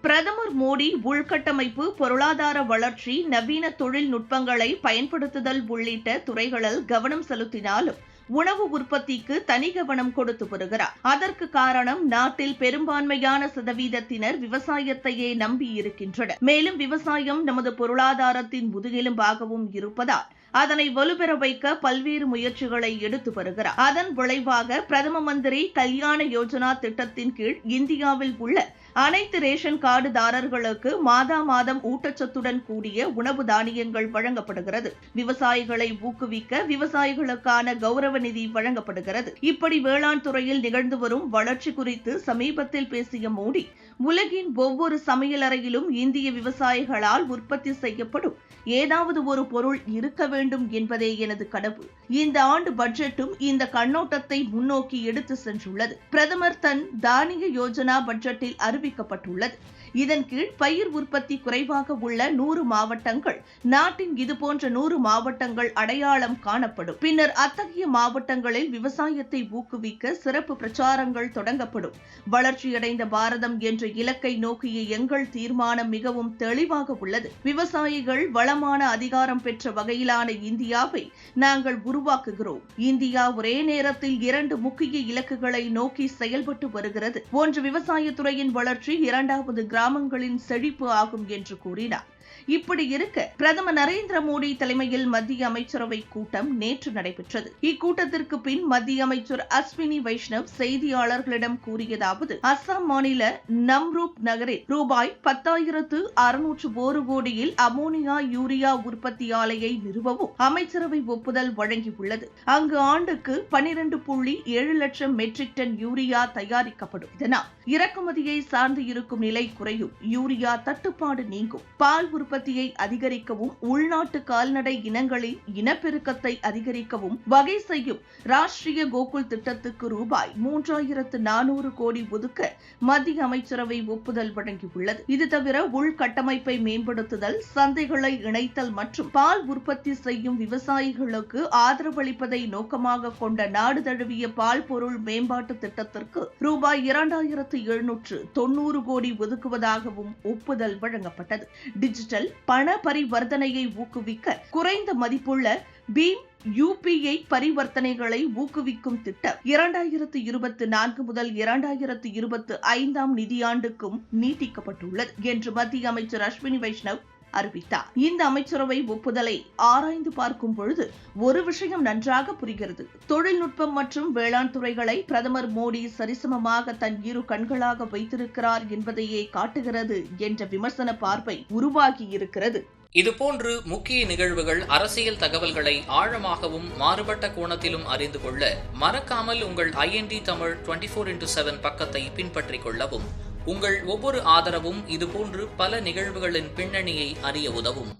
பிரதமர் மோடி உள்கட்டமைப்பு, பொருளாதார வளர்ச்சி, நவீன தொழில்நுட்பங்களை பயன்படுத்துதல் உள்ளிட்ட துறைகளில் கவனம் செலுத்தினாலும் உணவு உற்பத்திக்கு தனி கவனம் கொடுத்து வருகிறார். அதற்கு காரணம், நாட்டில் பெரும்பான்மையான சதவீதத்தினர் விவசாயத்தையே நம்பியிருக்கின்றனர். மேலும் விவசாயம் நமது பொருளாதாரத்தின் முதுகெலும்பாகவும் இருப்பதால் அதனை வலுப்பெற வைக்க பல்வேறு முயற்சிகளை எடுத்து வருகிறார். அதன் விளைவாக பிரதம மந்திரி கல்யாண யோஜனா திட்டத்தின் கீழ் இந்தியாவில் உள்ள அனைத்து ரேஷன் கார்டுதாரர்களுக்கு மாதம் ஊட்டச்சத்துடன் கூடிய உணவு தானியங்கள் வழங்கப்படுகிறது. விவசாயிகளை ஊக்குவிக்க விவசாயிகளுக்கான கௌரவ நிதி வழங்கப்படுகிறது. இப்படி வேளாண் துறையில் நிகழ்ந்து வரும் வளர்ச்சி குறித்து சமீபத்தில் பேசிய மோடி, உலகின் ஒவ்வொரு சமையலறையிலும் இந்திய விவசாயிகளால் உற்பத்தி செய்யப்படும் ஏதாவது ஒரு பொருள் இருக்க வேண்டும் என்பதே எனது கனவு. இந்த ஆண்டு பட்ஜெட்டும் இந்த கண்ணோட்டத்தை முன்னோக்கி எடுத்து சென்றுள்ளது. பிரதமர் தன் தானிய யோஜனா பட்ஜெட்டில் அறிவிக்கப்பட்டுள்ளது. இதன் கீழ் பயிர் உற்பத்தி குறைவாக உள்ள 100 மாவட்டங்கள், நாட்டின் இதுபோன்ற 100 மாவட்டங்கள் அடையாளம் காணப்படும். பின்னர் அத்தகைய மாவட்டங்களில் விவசாயத்தை ஊக்குவிக்க சிறப்பு பிரச்சாரங்கள் தொடங்கப்படும். வளர்ச்சியடைந்த பாரதம் என்ற இலக்கை நோக்கிய எங்கள் தீர்மானம் மிகவும் தெளிவாக உள்ளது. விவசாயிகள் வளமான அதிகாரம் பெற்ற வகையிலான இந்தியாவை நாங்கள் உருவாக்குகிறோம். இந்தியா ஒரே நேரத்தில் 2 முக்கிய இலக்குகளை நோக்கி செயல்பட்டு வருகிறது. ஒன்று விவசாயத்துறையின் வளர்ச்சி, இரண்டாவது கிராமங்களின் செழிப்பு ஆகும் என்று கூறினார். இப்படி இருக்க, பிரதமர் நரேந்திர மோடி தலைமையில் மத்திய அமைச்சரவை கூட்டம் நேற்று நடைபெற்றது. இக்கூட்டத்திற்கு பின் மத்திய அமைச்சர் அஸ்வினி வைஷ்ணவ் செய்தியாளர்களிடம் கூறியதாவது, அஸ்ஸாம் மாநில நம்ரூப் நகரில் ரூபாய் 10,601 கோடியில் அமோனியா யூரியா உற்பத்தி ஆலையை நிறுவவும் அமைச்சரவை ஒப்புதல் வழங்கியுள்ளது. அங்கு ஆண்டுக்கு 12.7 லட்சம் மெட்ரிக் டன் யூரியா தயாரிக்கப்படும். இதனால் இறக்குமதியை சார்ந்து இருக்கும் நிலை குறையும், யூரியா தட்டுப்பாடு நீங்கும், பால் உற்பத்தியை அதிகரிக்கவும் உள்நாட்டு கால்நடை இனங்களின் இனப்பெருக்கத்தை அதிகரிக்கவும் வகை செய்யும் ராஷ்டிரிய கோகுல் திட்டத்துக்கு ரூபாய் 3,400 கோடி ஒதுக்க மத்திய அமைச்சரவை ஒப்புதல் வழங்கியுள்ளது. இது தவிர உள்கட்டமைப்பை மேம்படுத்துதல், சந்தைகளை இணைத்தல் மற்றும் பால் உற்பத்தி செய்யும் விவசாயிகளுக்கு ஆதரவளிப்பதை நோக்கமாக கொண்ட நாடு தழுவிய பால் பொருள் மேம்பாட்டு திட்டத்திற்கு ரூபாய் 2,790 கோடி ஒதுக்குவதாகவும் ஒப்புதல் வழங்கப்பட்டது. டிஜிட்டல் பண பரிவர்த்தனையை ஊக்குவிக்க குறைந்த மதிப்புள்ள பீம் UPI பரிவர்த்தனைகளை ஊக்குவிக்கும் திட்டம் 2024 முதல் 2025 நிதியாண்டுக்கும் நீட்டிக்கப்பட்டுள்ளது என்று மத்திய அமைச்சர் அஸ்வினி வைஷ்ணவ் அறிவித்தார். இந்த அமைச்சரவை ஒப்புதலை ஆராய்ந்து பார்க்கும் பொழுது ஒரு விஷயம் நன்றாக புரிகிறது. தொழில்நுட்பம் மற்றும் வேளாண் துறைகளை பிரதமர் மோடி சரிசமமாக தன் இரு கண்களாக வைத்திருக்கிறார் என்பதையே காட்டுகிறது என்ற விமர்சன பார்வை உருவாகியிருக்கிறது. இதுபோன்று முக்கிய நிகழ்வுகள், அரசியல் தகவல்களை ஆழமாகவும் மாறுபட்ட கோணத்திலும் அறிந்து கொள்ள மறக்காமல் உங்கள் IND தமிழ் 24/7 பக்கத்தை பின்பற்றிக் கொள்ளவும். உங்கள் ஒவ்வொரு ஆதரவும் இதுபோன்று பல நிகழ்வுகளின் பின்னணியை அறிய உதவும்.